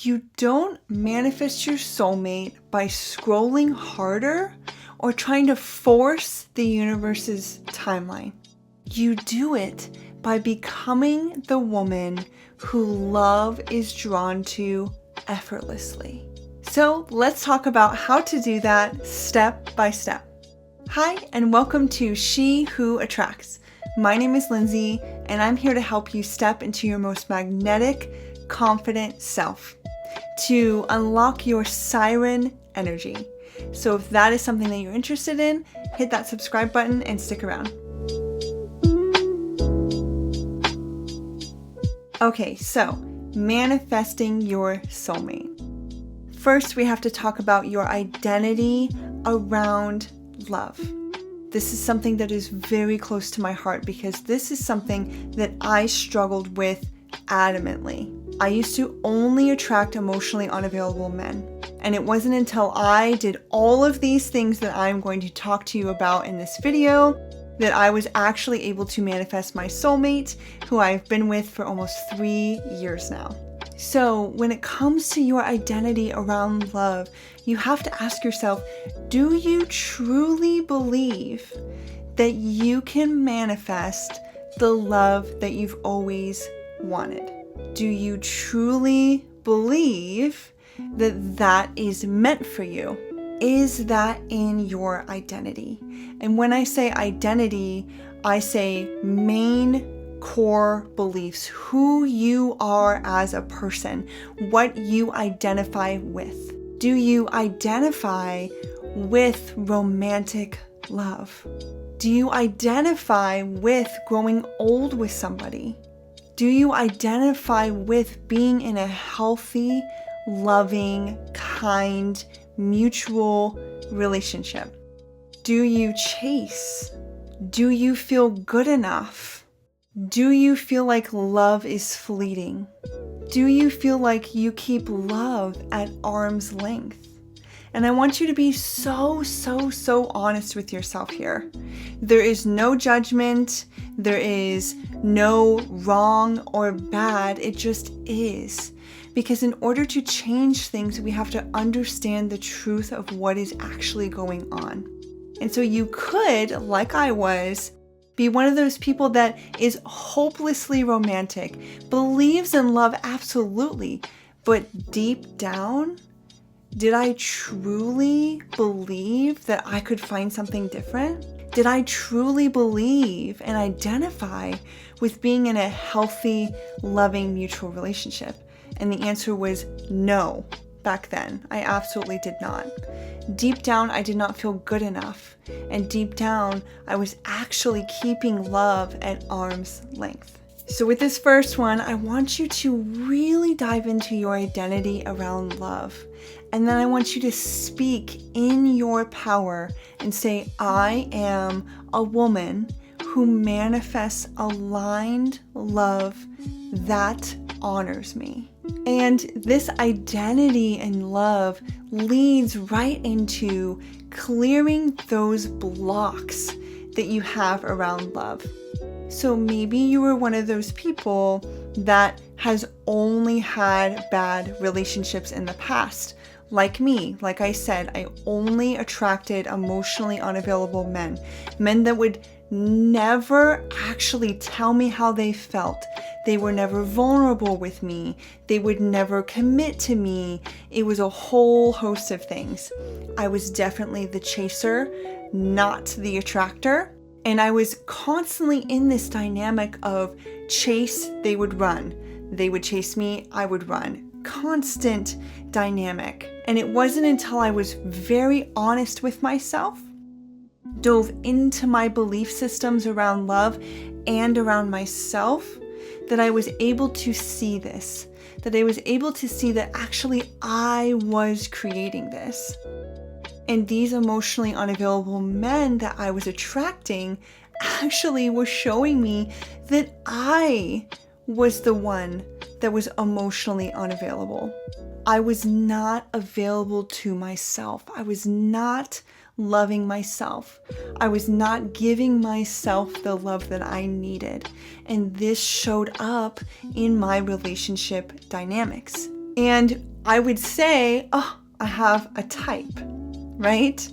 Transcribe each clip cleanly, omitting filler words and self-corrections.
You don't manifest your soulmate by scrolling harder or trying to force the universe's timeline. You do it by becoming the woman who love is drawn to effortlessly. So let's talk about how to do that step by step. Hi, and welcome to She Who Attracts. My name is Lindsay, and I'm here to help you step into your most magnetic, confident self to unlock your siren energy. So if that is something that you're interested in, hit that subscribe button and stick around. Okay, so manifesting your soulmate. First, we have to talk about your identity around love. This is something that is very close to my heart because this is something that I struggled with adamantly. I used to only attract emotionally unavailable men. And it wasn't until I did all of these things that I'm going to talk to you about in this video that I was actually able to manifest my soulmate, who I've been with for almost 3 years now. So when it comes to your identity around love, you have to ask yourself, do you truly believe that you can manifest the love that you've always wanted? Do you truly believe that that is meant for you? Is that in your identity? And when I say identity, I say main core beliefs, who you are as a person, what you identify with. Do you identify with romantic love? Do you identify with growing old with somebody? Do you identify with being in a healthy, loving, kind, mutual relationship? Do you chase? Do you feel good enough? Do you feel like love is fleeting? Do you feel like you keep love at arm's length? And I want you to be so honest with yourself here. There is no judgment. There is no wrong or bad. It just is. Because in order to change things, we have to understand the truth of what is actually going on. And so you could, like I was, be one of those people that is hopelessly romantic, believes in love absolutely, but deep down, did I truly believe that I could find something different? Did I truly believe and identify with being in a healthy, loving, mutual relationship? And the answer was no. Back then, I absolutely did not. Deep down, I did not feel good enough. And deep down, I was actually keeping love at arm's length. So with this first one, I want you to really dive into your identity around love. And then I want you to speak in your power and say, I am a woman who manifests aligned love that honors me. And this identity and love leads right into clearing those blocks that you have around love. So maybe you were one of those people that has only had bad relationships in the past. Like me, like I said, I only attracted emotionally unavailable men. Men that would never actually tell me how they felt. They were never vulnerable with me. They would never commit to me. It was a whole host of things. I was definitely the chaser, not the attractor. And I was constantly in this dynamic of chase, they would run. They would chase me, I would run. Constant dynamic. And it wasn't until I was very honest with myself, dove into my belief systems around love and around myself, that I was able to see this, that I was able to see that actually I was creating this. And these emotionally unavailable men that I was attracting actually were showing me that I was the one that was emotionally unavailable. I was not available to myself. I was not loving myself. I was not giving myself the love that I needed. And this showed up in my relationship dynamics. And I would say, oh, I have a type, right?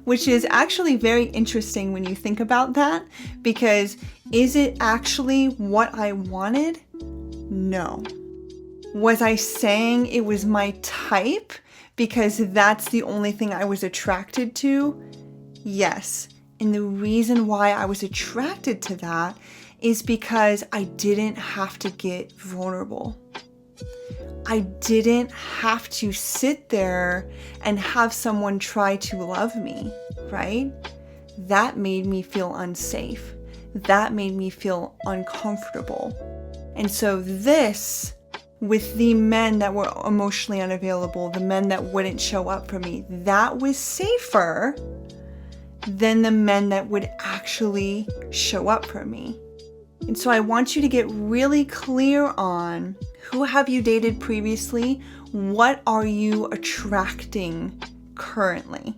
Which is actually very interesting when you think about that, because is it actually what I wanted? No. Was I saying it was my type because that's the only thing I was attracted to? Yes. And the reason why I was attracted to that is because I didn't have to get vulnerable. I didn't have to sit there and have someone try to love me, right? That made me feel unsafe. That made me feel uncomfortable. And so this, with the men that were emotionally unavailable, the men that wouldn't show up for me, that was safer than the men that would actually show up for me. And so I want you to get really clear on, who have you dated previously? What are you attracting currently?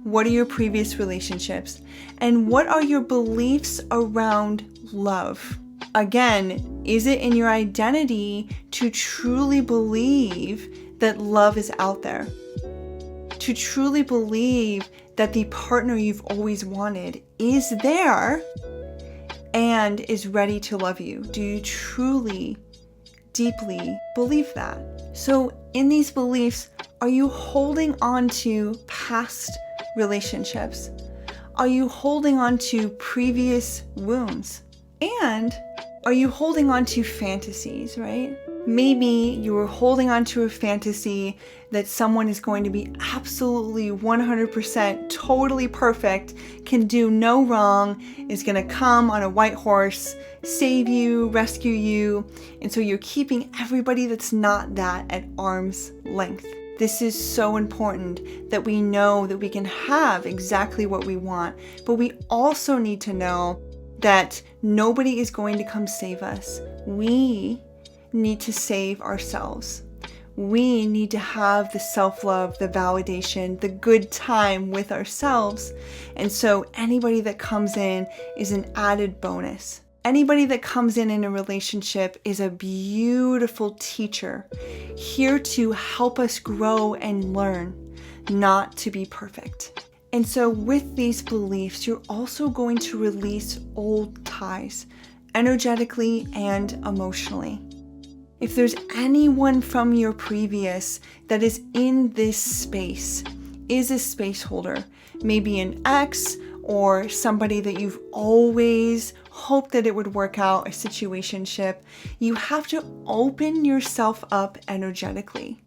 What are your previous relationships? And what are your beliefs around love? Again, is it in your identity to truly believe that love is out there? To truly believe that the partner you've always wanted is there and is ready to love you? Do you truly, deeply believe that? So in these beliefs, are you holding on to past relationships? Are you holding on to previous wounds? And are you holding on to fantasies, right? Maybe you were holding on to a fantasy that someone is going to be absolutely 100% totally perfect, can do no wrong, is going to come on a white horse, save you, rescue you. And so you're keeping everybody that's not that at arm's length. This is so important that we know that we can have exactly what we want, but we also need to know that nobody is going to come save us. We need to save ourselves. We need to have the self-love, the validation, the good time with ourselves. And so anybody that comes in is an added bonus. Anybody that comes in a relationship is a beautiful teacher, here to help us grow and learn, not to be perfect. And so with these beliefs, you're also going to release old ties, energetically and emotionally. If there's anyone from your previous that is in this space, is a space holder, maybe an ex or somebody that you've always hoped that it would work out, a situationship, you have to open yourself up energetically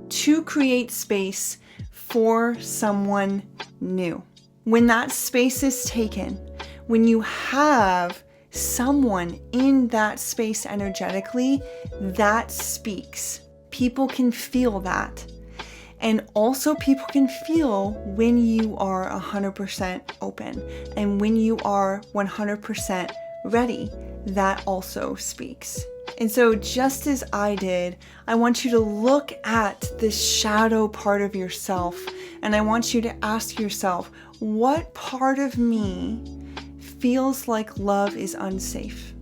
to create space for someone new. When that space is taken, when you have someone in that space energetically, that speaks. People can feel that. And also people can feel when you are 100% open and when you are 100% ready. That also speaks. And so just as I did, I want you to look at this shadow part of yourself, and I want you to ask yourself, what part of me feels like love is unsafe?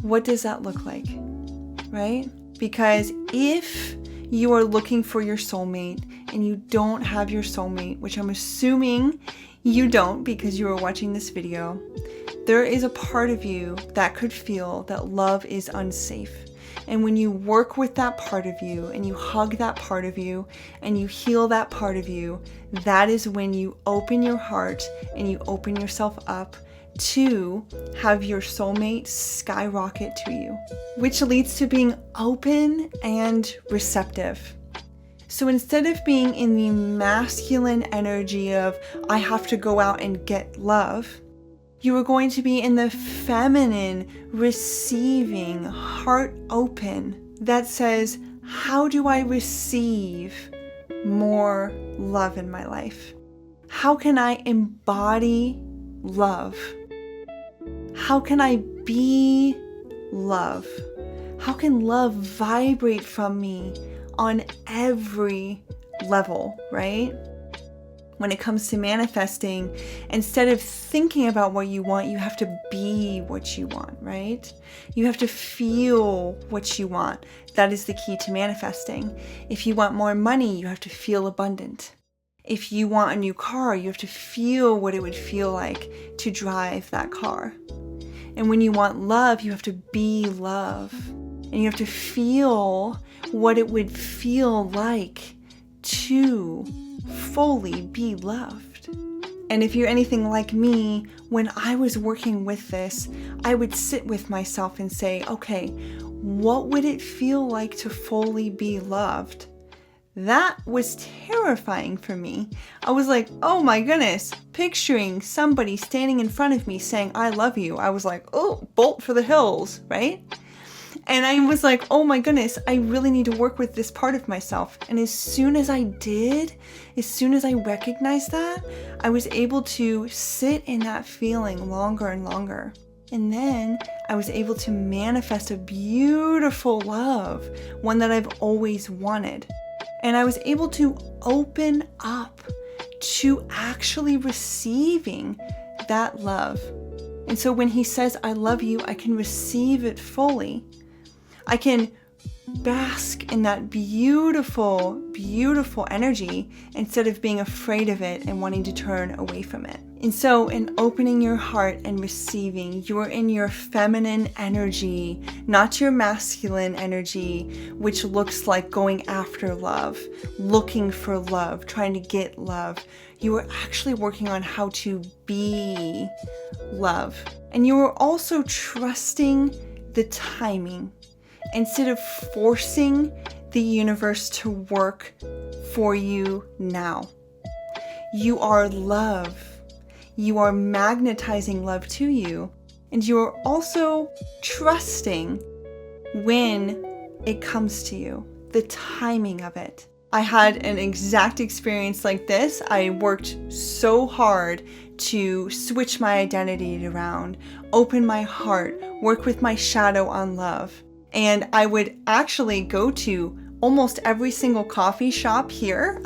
What does that look like, right? Because if you are looking for your soulmate and you don't have your soulmate, which I'm assuming you don't because you are watching this video, there is a part of you that could feel that love is unsafe. And when you work with that part of you and you hug that part of you and you heal that part of you, that is when you open your heart and you open yourself up to have your soulmate skyrocket to you, which leads to being open and receptive. So instead of being in the masculine energy of, I have to go out and get love, you are going to be in the feminine, receiving, heart open, that says, how do I receive more love in my life? How can I embody love? How can I be love? How can love vibrate from me on every level, right? when it comes to manifesting, instead of thinking about what you want, you have to be what you want, right? You have to feel what you want. That is the key to manifesting. If you want more money, you have to feel abundant. If you want a new car, you have to feel what it would feel like to drive that car. And when you want love, you have to be love. And you have to feel what it would feel like to fully be loved. And if you're anything like me, when I was working with this, I would sit with myself and say, okay, what would it feel like to fully be loved? That was terrifying for me. I was like, oh my goodness, picturing somebody standing in front of me saying, I love you. I was like, oh, bolt for the hills, right? And I was like, oh my goodness, I really need to work with this part of myself. And as soon as I did, as soon as I recognized that, I was able to sit in that feeling longer and longer. And then I was able to manifest a beautiful love, one that I've always wanted. And I was able to open up to actually receiving that love. And so when he says, I love you, I can receive it fully. I can bask in that beautiful, beautiful energy instead of being afraid of it and wanting to turn away from it. And so in opening your heart and receiving, you're in your feminine energy, not your masculine energy, which looks like going after love, looking for love, trying to get love. You are actually working on how to be love. And you are also trusting the timing instead of forcing the universe to work for you now. You are love. You are magnetizing love to you, and you are also trusting when it comes to you, the timing of it. I had an exact experience like this. I worked so hard to switch my identity around, open my heart, work with my shadow on love. And I would actually go to almost every single coffee shop here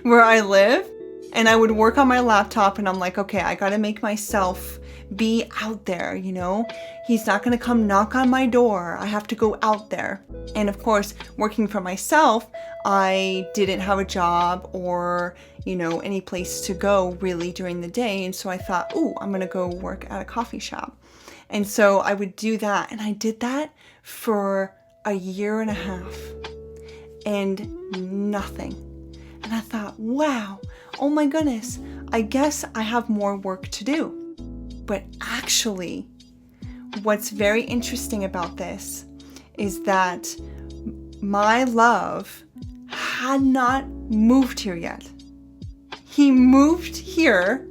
where I live. And I would work on my laptop and I'm like, okay, I gotta make myself be out there, you know? He's not gonna come knock on my door. I have to go out there. And of course, working for myself, I didn't have a job or, you know, any place to go really during the day. And so I thought, ooh, I'm gonna go work at a coffee shop. And so I would do that. And I did that for a year and a half and nothing. And I thought, wow, oh my goodness, I guess I have more work to do. But actually, what's very interesting about this is that my love had not moved here yet. He moved here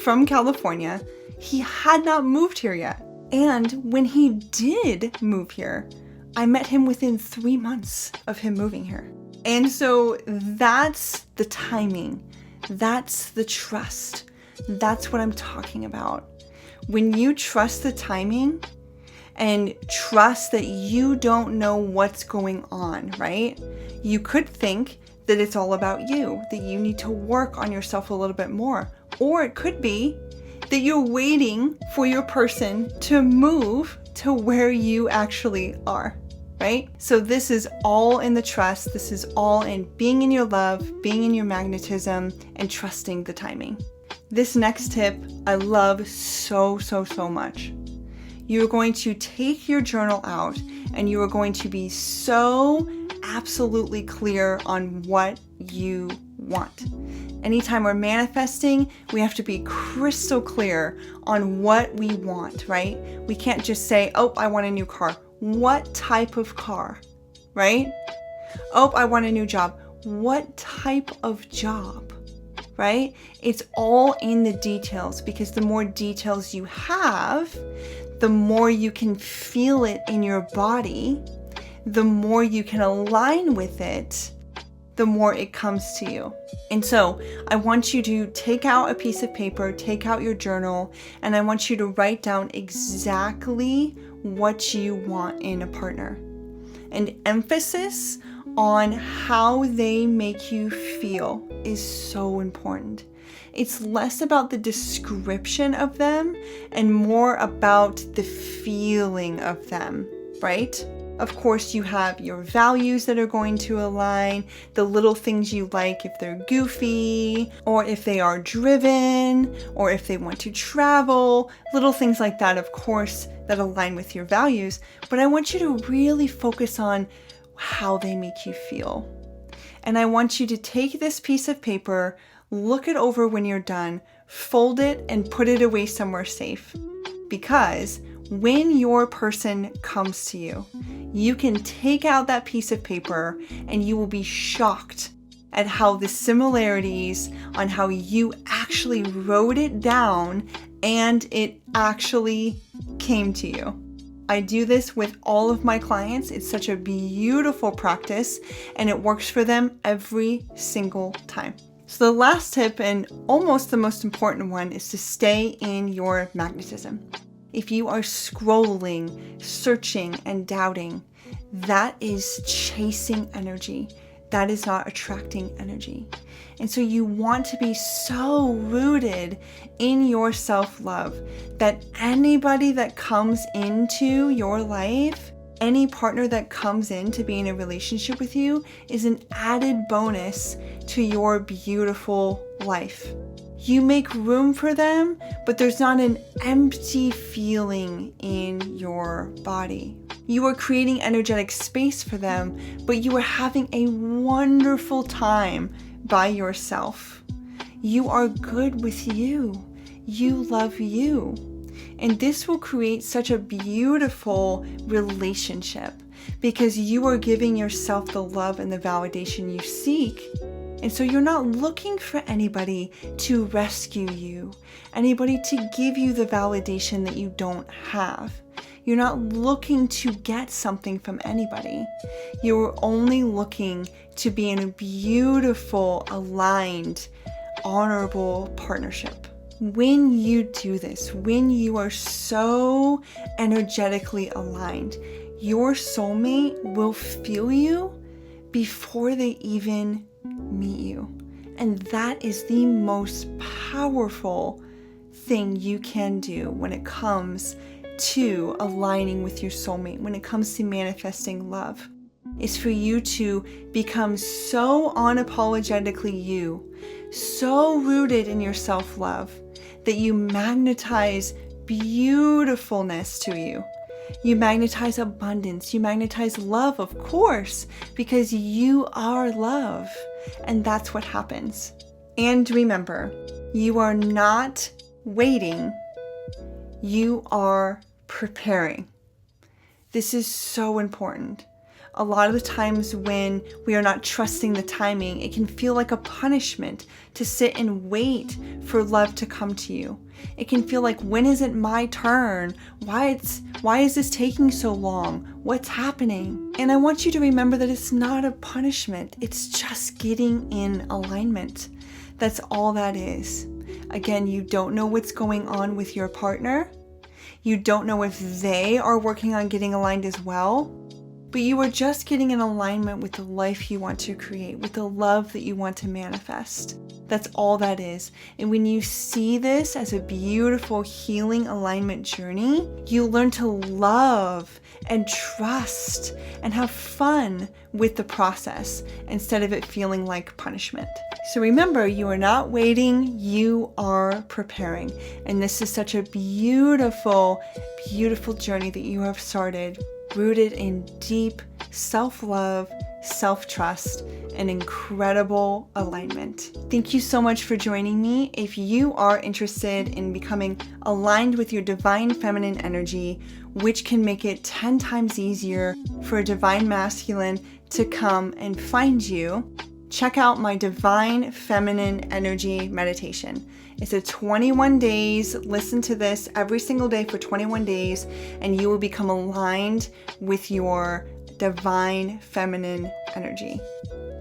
from California. He had not moved here yet. And when he did move here, I met him within 3 months of him moving here. And so that's the timing. That's the trust. That's what I'm talking about. When you trust the timing and trust that you don't know what's going on, right? You could think that it's all about you, that you need to work on yourself a little bit more. Or it could be that you're waiting for your person to move to where you actually are. Right? So this is all in the trust. This is all in being in your love, being in your magnetism, and trusting the timing. This next tip I love so, so, so much. You're going to take your journal out and you are going to be so absolutely clear on what you want. Anytime we're manifesting, we have to be crystal clear on what we want, right? We can't just say, oh, I want a new car. What type of car, right? Oh, I want a new job. What type of job, right? It's all in the details, because the more details you have, the more you can feel it in your body, the more you can align with it, the more it comes to you. And so I want you to take out a piece of paper, take out your journal, and I want you to write down exactly what you want in a partner. And emphasis on how they make you feel is so important. It's less about the description of them and more about the feeling of them, right? Of course, you have your values that are going to align, the little things you like if they're goofy, or if they are driven, or if they want to travel, little things like that, of course, that align with your values. But I want you to really focus on how they make you feel. And I want you to take this piece of paper, look it over when you're done, fold it, and put it away somewhere safe. Because when your person comes to you, you can take out that piece of paper and you will be shocked at how the similarities on how you actually wrote it down and it actually came to you. I do this with all of my clients. It's such a beautiful practice and it works for them every single time. So the last tip, and almost the most important one, is to stay in your magnetism. If you are scrolling, searching, and doubting, that is chasing energy. That is not attracting energy. And so you want to be so rooted in your self-love that anybody that comes into your life, any partner that comes in to be in a relationship with you, is an added bonus to your beautiful life. You make room for them, but there's not an empty feeling in your body. You are creating energetic space for them, but you are having a wonderful time by yourself. You are good with you. You love you. And this will create such a beautiful relationship because you are giving yourself the love and the validation you seek. And so you're not looking for anybody to rescue you, anybody to give you the validation that you don't have. You're not looking to get something from anybody. You're only looking to be in a beautiful, aligned, honorable partnership. When you do this, when you are so energetically aligned, your soulmate will feel you before they even meet you. And that is the most powerful thing you can do when it comes to aligning with your soulmate, when it comes to manifesting love, is for you to become so unapologetically you, so rooted in your self-love that you magnetize beautifulness to you. You magnetize abundance, you magnetize love, of course, because you are love. And that's what happens. And remember, you are not waiting, you are preparing. This is so important. A lot of the times when we are not trusting the timing, it can feel like a punishment to sit and wait for love to come to you. It can feel like, when is it my turn? Why is this taking so long? What's happening? And I want you to remember that it's not a punishment. It's just getting in alignment. That's all that is. Again, you don't know what's going on with your partner. You don't know if they are working on getting aligned as well. But you are just getting in alignment with the life you want to create, with the love that you want to manifest. That's all that is. And when you see this as a beautiful healing alignment journey, you learn to love and trust and have fun with the process instead of it feeling like punishment. So remember, you are not waiting, you are preparing. And this is such a beautiful, beautiful journey that you have started, rooted in deep self-love, self-trust, and incredible alignment. Thank you so much for joining me. If you are interested in becoming aligned with your divine feminine energy, which can make it 10 times easier for a divine masculine to come and find you, check out my divine feminine energy meditation. It's a 21 days. Listen to this every single day for 21 days, and you will become aligned with your divine feminine energy.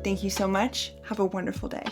Thank you so much. Have a wonderful day.